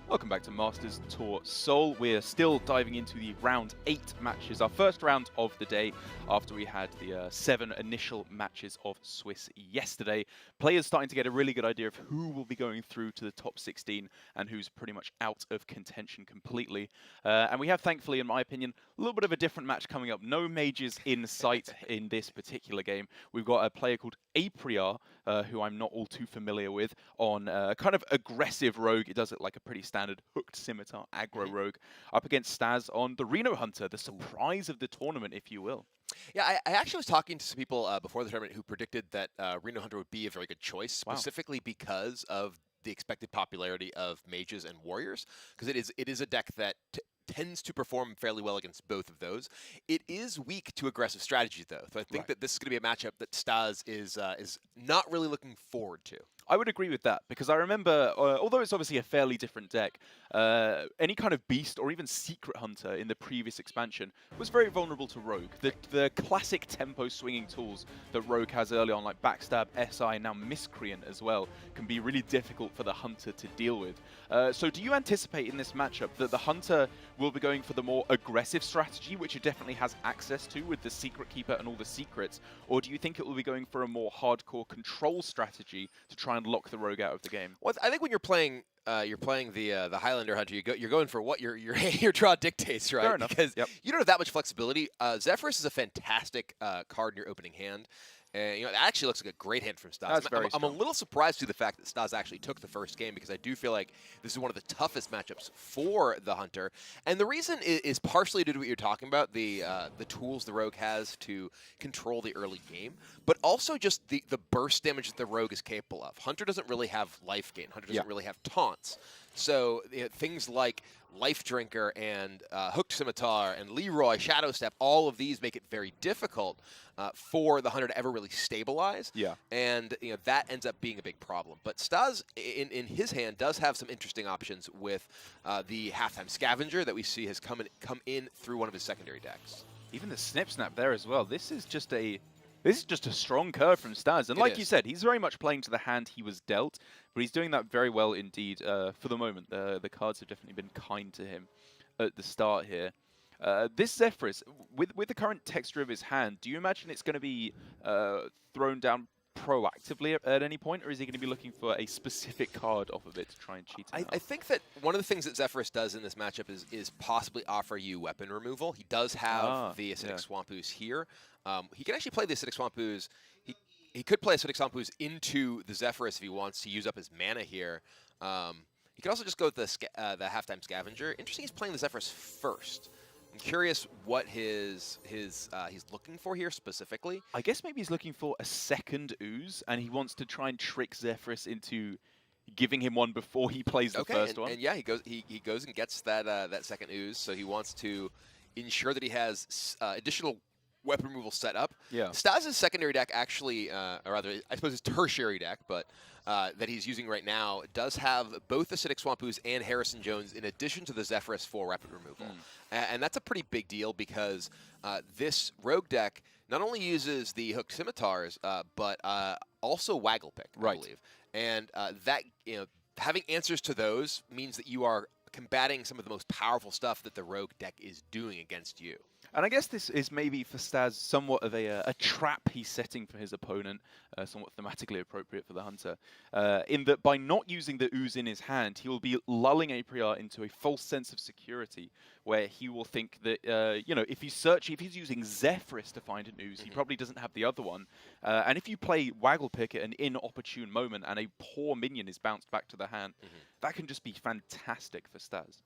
Welcome back to Masters Tour Seoul. We're still diving into the round 8 matches, our first round of the day after we had the 7 initial matches of Swiss yesterday. Players starting to get a really good idea of who will be going through to the top 16 and who's pretty much out of contention completely. And we have, thankfully, in my opinion, a little bit of a different match coming up. No majors in sight in this particular game. We've got a player called Aprriar, who I'm not all too familiar with, on kind of aggressive rogue. It does it like a pretty standard hooked scimitar aggro rogue, up against Staz on the Reno Hunter, the surprise of the tournament, if you will. Yeah, I actually was talking to some people before the tournament who predicted that Reno Hunter would be a very good choice, specifically because of the expected popularity of mages and warriors, because it is a deck that tends to perform fairly well against both of those. It is weak to aggressive strategies, though. So I think that this is going to be a matchup that Staz is not really looking forward to. I would agree with that, because I remember, although it's obviously a fairly different deck, any kind of beast or even secret hunter in the previous expansion was very vulnerable to rogue. The classic tempo swinging tools that rogue has early on, like backstab, SI, now miscreant as well, can be really difficult for the hunter to deal with. So do you anticipate in this matchup that the hunter will be going for the more aggressive strategy, which it definitely has access to with the secret keeper and all the secrets, or do you think it will be going for a more hardcore control strategy to try and lock the rogue out of the game? Well, I think when you're playing the Highlander Hunter, you're going for what your your draw dictates, right? Fair enough. Because you don't have that much flexibility. Zephyrus is a fantastic card in your opening hand. And it actually looks like a great hand from Staz. I'm a little surprised to the fact that Staz actually took the first game, because I do feel like this is one of the toughest matchups for the Hunter. And the reason is partially due to what you're talking about, the tools the Rogue has to control the early game, but also just the burst damage that the Rogue is capable of. Hunter doesn't really have life gain. Hunter doesn't really have taunts. So things like Life Drinker and Hooked Scimitar and Leroy, Shadow Step, all of these make it very difficult for the Hunter to ever really stabilize. Yeah. And that ends up being a big problem. But Staz, in his hand, does have some interesting options with the Halftime Scavenger that we see has come in through one of his secondary decks. Even the Snip Snap there as well. This is just a strong curve from Staz. And like you said, he's very much playing to the hand he was dealt, but he's doing that very well indeed for the moment. The cards have definitely been kind to him at the start here. This Zephyrus, with the current texture of his hand, do you imagine it's going to be thrown down proactively at any point, or is he going to be looking for a specific card off of it to try and cheat him out? I think that one of the things that Zephyrus does in this matchup is possibly offer you weapon removal. He does have the Acidic Swamp Ooze here. He can actually play the Acidic Swamp Ooze. He could play Acidic Swamp Ooze into the Zephyrus if he wants to use up his mana here. He could also just go with the Halftime Scavenger. Interesting, he's playing the Zephyrus first. I'm curious what he's looking for here specifically. I guess maybe he's looking for a second ooze, and he wants to try and trick Zephyrus into giving him one before he plays the first one. And yeah, he goes and gets that second ooze. So he wants to ensure that he has additional weapon removal set up. Yeah. Staz's secondary deck actually, or rather, I suppose his tertiary deck, but that he's using right now does have both Acidic Swamp Ooze and Harrison Jones in addition to the Zephyrus for weapon removal. And that's a pretty big deal, because this rogue deck not only uses the Hooked Scimitars, but also Waggle Pick, I believe. And that, having answers to those means that you are combating some of the most powerful stuff that the rogue deck is doing against you. And I guess this is maybe for Staz somewhat of a trap he's setting for his opponent, somewhat thematically appropriate for the Hunter, in that by not using the ooze in his hand, he will be lulling Aprriar into a false sense of security, where he will think that, if he's using Zephyrus to find an ooze, he probably doesn't have the other one. And if you play Waggle Pick at an inopportune moment and a poor minion is bounced back to the hand, that can just be fantastic for Staz.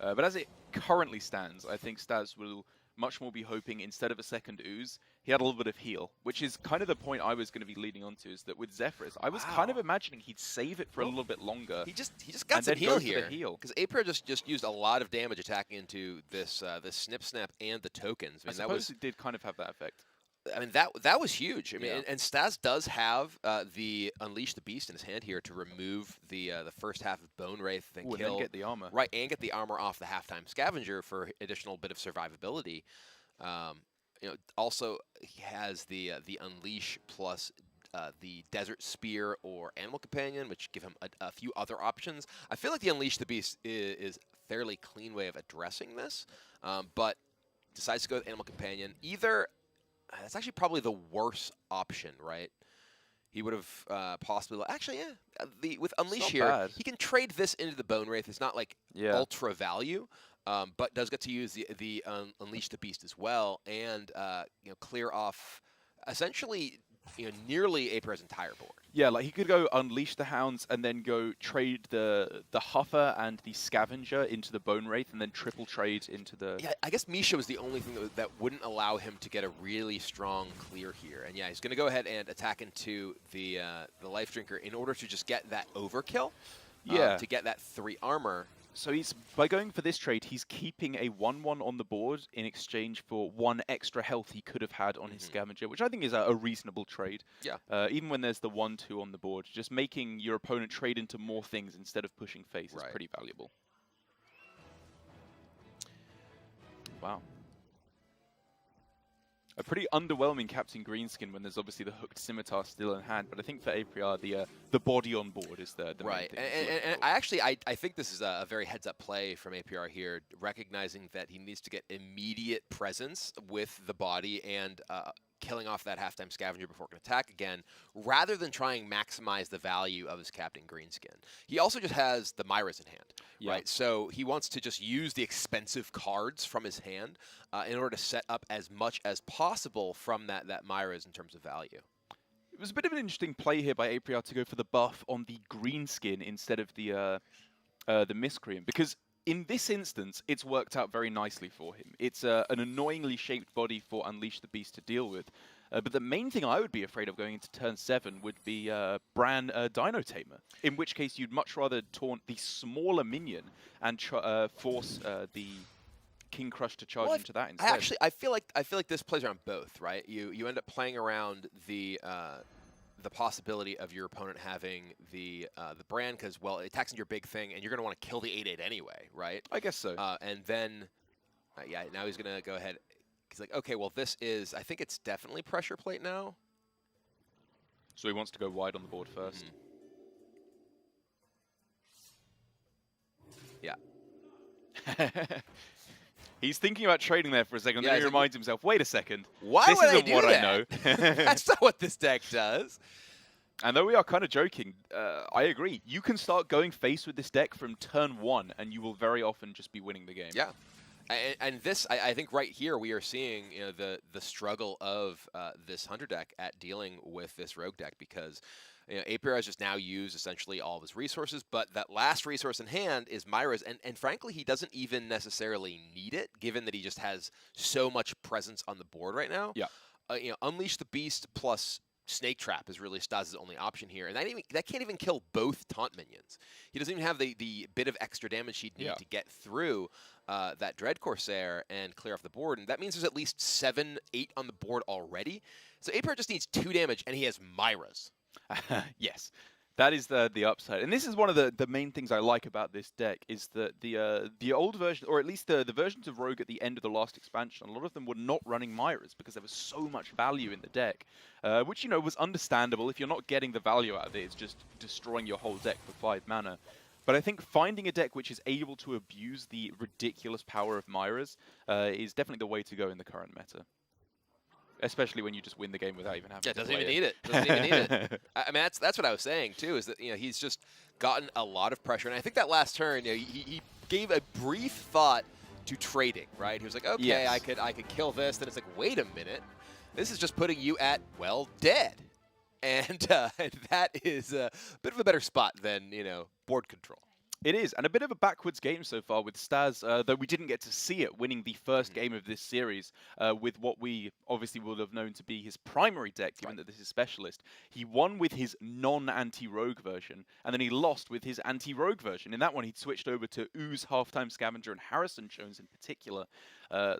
But as it currently stands, I think Staz will much more be hoping, instead of a second ooze, he had a little bit of heal, which is kind of the point I was going to be leading on to, is that with Zephyrus, I was kind of imagining he'd save it for a little bit longer. He just got some heal here, because Aprriar just used a lot of damage attacking into this Snip Snap and the tokens. I suppose it did kind of have that effect. I mean, that was huge. I mean, and Staz does have the Unleash the Beast in his hand here to remove the first half of Bone Wraith and kill. And then get the armor. Right, and get the armor off the Halftime Scavenger for additional bit of survivability. Also, he has the Unleash plus the Desert Spear or Animal Companion, which give him a few other options. I feel like the Unleash the Beast is a fairly clean way of addressing this, but decides to go with Animal Companion. Either, that's actually probably the worst option, right? He would have possibly, actually, yeah. With Unleash here, bad. he can trade this into the Bone Wraith. It's not like ultra value, but does get to use the Unleash the Beast as well, and clear off essentially nearly Aprriar's entire board. Yeah, like he could go Unleash the Hounds and then go trade the Huffer and the Scavenger into the Bone Wraith and then triple trade into the... Yeah, I guess Misha was the only thing that wouldn't allow him to get a really strong clear here. And yeah, he's going to go ahead and attack into the Life Drinker in order to just get that overkill. Yeah. To get that 3 armor. So he's, by going for this trade, he's keeping a 1/1 on the board in exchange for 1 extra health he could have had on his Scavenger, which I think is a reasonable trade. Yeah. Even when there's the 1/2 on the board, just making your opponent trade into more things instead of pushing face is pretty valuable. Wow. A pretty underwhelming Captain Greenskin when there's obviously the hooked scimitar still in hand, but I think for Aprriar, the body on board is the main thing. And I think this is a very heads-up play from Aprriar here, recognizing that he needs to get immediate presence with the body and killing off that halftime Scavenger before it can attack again, rather than try and maximize the value of his Captain Greenskin. He also just has the Myras in hand, right? So he wants to just use the expensive cards from his hand in order to set up as much as possible from that Myras in terms of value. It was a bit of an interesting play here by Aprriar to go for the buff on the Greenskin instead of the Miscreant, because in this instance, it's worked out very nicely for him. It's an annoyingly shaped body for Unleash the Beast to deal with. But the main thing I would be afraid of going into turn 7 would be Bran Dino Tamer, in which case you'd much rather taunt the smaller minion and force the King Crush to charge into that instead. I feel like this plays around both, right? You end up playing around the possibility of your opponent having the brand because, well, it attacks into your big thing, and you're going to want to kill the 8/8 anyway, right? I guess so. And then, yeah, now he's going to go ahead. He's like, okay, well, this is, I think it's definitely pressure plate now. So he wants to go wide on the board first. Yeah. He's thinking about trading there for a second, then he reminds himself, wait a second, why this would isn't I do what that? I know. That's not what this deck does. And though we are kind of joking, I agree. You can start going face with this deck from turn 1, and you will very often just be winning the game. Yeah. And this, I think right here, we are seeing the struggle of this Hunter deck at dealing with this Rogue deck, because Aprriar has just now used essentially all of his resources, but that last resource in hand is Myra's, and frankly, he doesn't even necessarily need it, given that he just has so much presence on the board right now. Yeah. Unleash the Beast plus Snake Trap is really Staz's only option here, and that can't even kill both taunt minions. He doesn't even have the bit of extra damage he'd need to get through that Dread Corsair and clear off the board, and that means there's at least 7, 8 on the board already. So Aprriar just needs 2 damage, and he has Myras. Yes, that is the upside, and this is one of the main things I like about this deck is that the old version, or at least the versions of Rogue at the end of the last expansion, a lot of them were not running Myras because there was so much value in the deck, which was understandable. If you're not getting the value out of it, it's just destroying your whole deck for 5 mana. But I think finding a deck which is able to abuse the ridiculous power of Myras is definitely the way to go in the current meta. Especially when you just win the game without even having to doesn't play even need it. Doesn't even need it. I mean, that's what I was saying too. Is that he's just gotten a lot of pressure, and I think that last turn, he gave a brief thought to trading. Right? He was like, okay, I could kill this. Then it's like, wait a minute, this is just putting you at dead, and that is a bit of a better spot than board control. It is, and a bit of a backwards game so far with Staz, though we didn't get to see it, winning the first game of this series with what we obviously would have known to be his primary deck, given that this is Specialist. He won with his non-anti-rogue version, and then he lost with his anti-rogue version. In that one, he switched over to Ooze, Halftime Scavenger, and Harrison Jones in particular.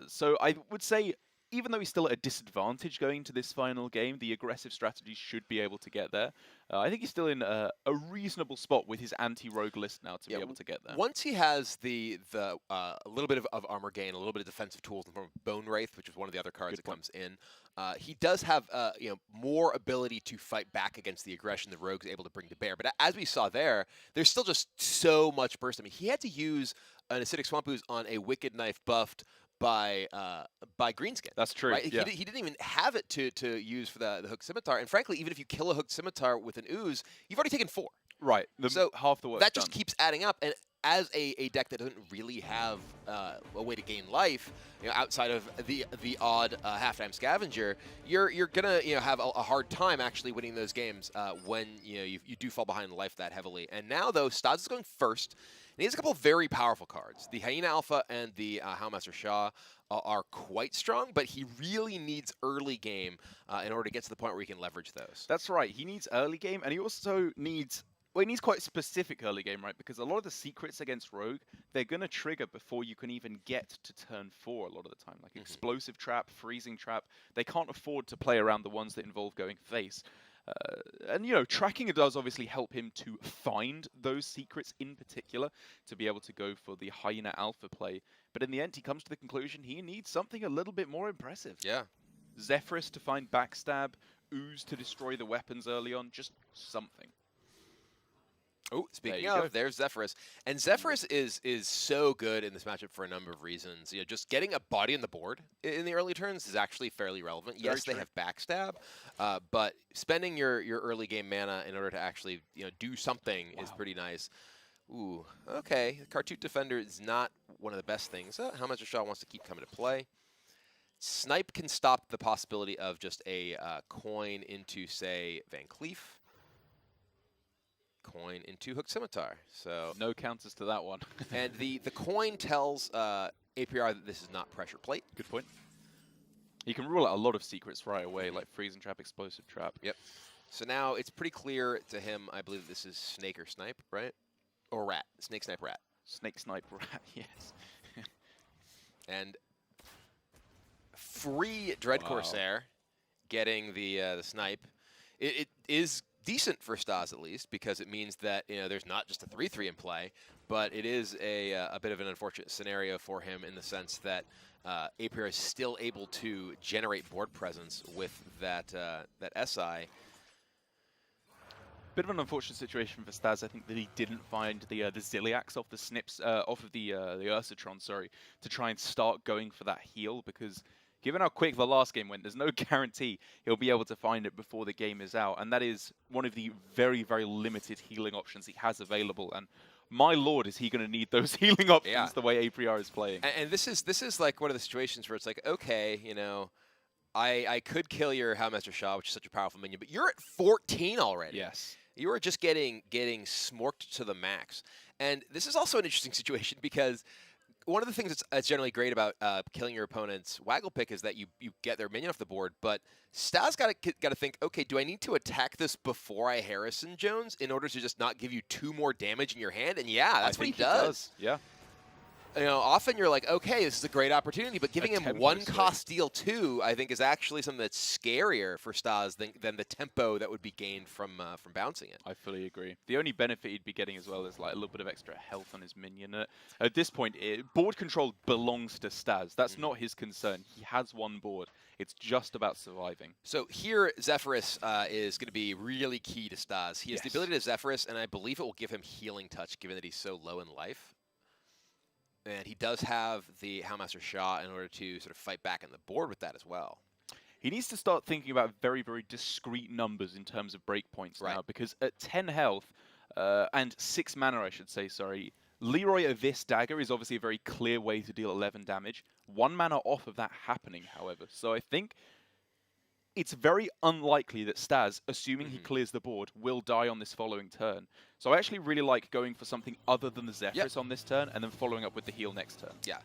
So I would say even though he's still at a disadvantage going to this final game, the aggressive strategy should be able to get there. I think he's still in a reasonable spot with his anti-rogue list now to be able to get there. Once he has the a little bit of armor gain, a little bit of defensive tools in the form of Bone Wraith, which is one of the other cards that comes in, he does have more ability to fight back against the aggression the rogue's able to bring to bear. But as we saw there, there's still just so much burst. I mean, he had to use an Acidic Swamp Ooze on a Wicked Knife buffed by Greenskin. That's true. Right? Yeah. He didn't even have it to use for the Hooked Scimitar. And frankly, even if you kill a Hooked Scimitar with an Ooze, you've already taken 4. Right. So half the work that just keeps adding up. And as a deck that doesn't really have a way to gain life, outside of the odd halftime scavenger, you're gonna have a hard time actually winning those games when you do fall behind in life that heavily. And now though, Staz is going first. And he has a couple of very powerful cards. The Hyena Alpha and the Houndmaster Shah are quite strong, but he really needs early game in order to get to the point where he can leverage those. That's right. He needs early game, and he also needs... Well, he needs quite specific early game, right? Because a lot of the secrets against Rogue, they're going to trigger before you can even get to turn 4 a lot of the time. Like Explosive Trap, Freezing Trap. They can't afford to play around the ones that involve going face. And, tracking it does obviously help him to find those secrets in particular, to be able to go for the Hyena Alpha play. But in the end, he comes to the conclusion he needs something a little bit more impressive. Yeah. Zephyrus to find backstab, Ooze to destroy the weapons early on, just something. Oh, speaking of, there's Zephyrus. And Zephyrus is so good in this matchup for a number of reasons. Just getting a body on the board in the early turns is actually fairly relevant. Yes, they have backstab, but spending your early game mana in order to actually do something is pretty nice. Ooh, okay. Cartoot Defender is not one of the best things. How much Shah wants to keep coming to play. Snipe can stop the possibility of just a coin into, say, Van Cleef. Coin into Hooked Scimitar. So no counters to that one. And the coin tells Aprriar that this is not pressure plate. Good point. You can rule out a lot of secrets right away, like Freezing Trap, Explosive Trap. Yep. So now it's pretty clear to him, I believe this is Snake or Snipe, right? Or Rat. Snake, Snipe, Rat. Snake, Snipe, Rat, yes. And free Dread Corsair getting the Snipe. It is decent for Staz at least, because it means that there's not just a 3/3 in play, but it is a bit of an unfortunate scenario for him in the sense that Aprriar is still able to generate board presence with that SI. Bit of an unfortunate situation for Staz. I think that he didn't find the Ziliax off the snips off of the Ursatron, sorry, to try and start going for that heal, because given how quick the last game went, there's no guarantee he'll be able to find it before the game is out. And that is one of the very, very limited healing options he has available. And my lord, is he going to need those healing options the way Aprriar is playing. And this is like one of the situations where it's like, okay, I could kill your Houndmaster Shah, which is such a powerful minion, but you're at 14 already. Yes. You are just getting smorked to the max. And this is also an interesting situation because one of the things that's generally great about killing your opponent's Waggle Pick is that you get their minion off the board, but Staz got to think, okay, do I need to attack this before I Harrison Jones in order to just not give you 2 more damage in your hand? And yeah, that's what he does. Yeah. Often you're like, okay, this is a great opportunity, but giving him 1 cost deal 2, I think, is actually something that's scarier for Staz than the tempo that would be gained from bouncing it. I fully agree. The only benefit he'd be getting as well is like a little bit of extra health on his minion. At this point, board control belongs to Staz. That's not his concern. He has 1 board. It's just about surviving. So here, Zephyrus is going to be really key to Staz. He has the ability to Zephyrus, and I believe it will give him Healing Touch, given that he's so low in life. And he does have the Houndmaster Shah in order to sort of fight back on the board with that as well. He needs to start thinking about very, very discrete numbers in terms of breakpoints now, because at 10 health and 6 mana, I should say, sorry, Leroy Abyss Dagger is obviously a very clear way to deal 11 damage. 1 mana off of that happening, however. So I think it's very unlikely that Staz, assuming he clears the board, will die on this following turn. So I actually really like going for something other than the Zephyrus on this turn, and then following up with the heal next turn. Yeah,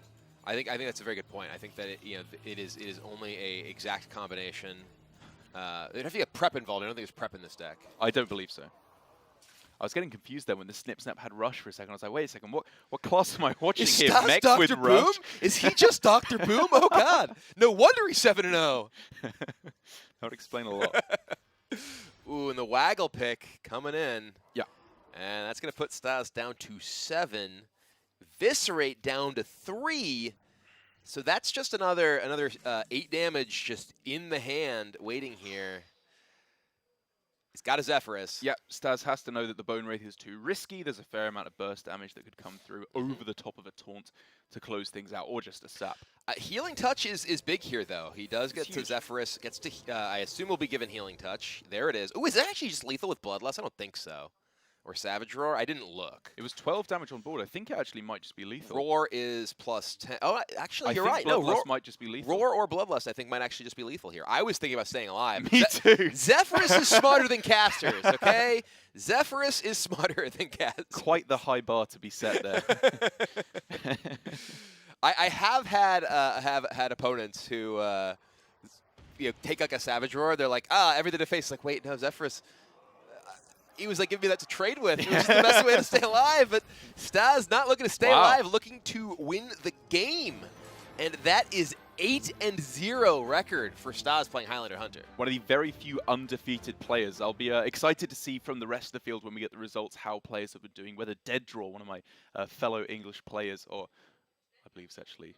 I think that's a very good point. I think that it is only a exact combination. There'd have to be a prep involved. I don't think there's prep in this deck. I don't believe so. I was getting confused there when the Snip Snap had Rush for a second. I was like, wait a second, what class am I watching Is here? Staz Mech Dr. with Boom? Rush? Is he just Dr. Boom? Oh, God. No wonder he's 7-0. That would explain a lot. Ooh, and the Waggle pick coming in. Yeah. And that's going to put Staz down to 7. Viscerate down to 3. So that's just another 8 damage just in the hand waiting here. He's got a Zephyrus. Yeah, Staz has to know that the Bone Wraith is too risky. There's a fair amount of burst damage that could come through over the top of a taunt to close things out, or just a sap. Healing Touch is big here, though. He does get to Zephyrus. Gets to, I assume will be given Healing Touch. There it is. Oh, is that actually just lethal with Bloodlust? I don't think so. Or Savage Roar? I didn't look. It was 12 damage on board. I think it actually might just be lethal. Roar is plus 10. Oh, actually, you're right. No, Roar might just be lethal. Roar or Bloodlust, I think, might actually just be lethal here. I was thinking about staying alive. Me too. Zephyrus is smarter than casters, okay? Zephyrus is smarter than casters. Quite the high bar to be set there. I have had opponents who take like a Savage Roar. They're like, everything to face. Like, wait, no, Zephyrus. He was like, give me that to trade with. It was just the best way to stay alive. But Staz not looking to stay alive, looking to win the game. And that is 8-0 record for Staz playing Highlander Hunter. One of the very few undefeated players. I'll be excited to see from the rest of the field when we get the results how players have been doing. Whether Dead Draw, one of my fellow English players, or I believe it's actually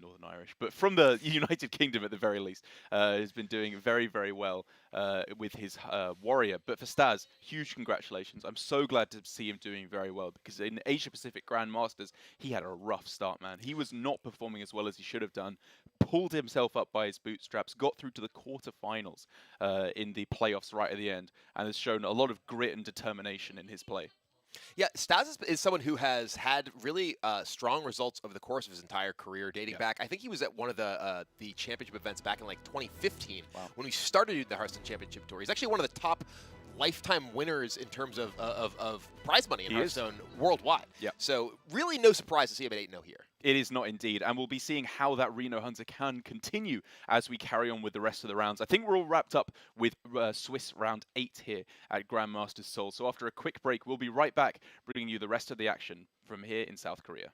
Northern Irish, but from the United Kingdom at the very least, has been doing very, very well with his warrior. But for Staz, huge congratulations. I'm so glad to see him doing very well, because in Asia Pacific Grandmasters, he had a rough start, man. He was not performing as well as he should have done, pulled himself up by his bootstraps, got through to the quarterfinals in the playoffs right at the end, and has shown a lot of grit and determination in his play. Yeah, Staz is someone who has had really strong results over the course of his entire career, dating back. I think he was at one of the championship events back in like 2015 when we started doing the Hearthstone Championship Tour. He's actually one of the top lifetime winners in terms of prize money in Hearthstone worldwide. So really no surprise to see him at 8-0 here. It is not indeed, and we'll be seeing how that Reno Hunter can continue as we carry on with the rest of the rounds. I think we're all wrapped up with Swiss round 8 here at Grandmasters Seoul. So after a quick break, we'll be right back bringing you the rest of the action from here in South Korea.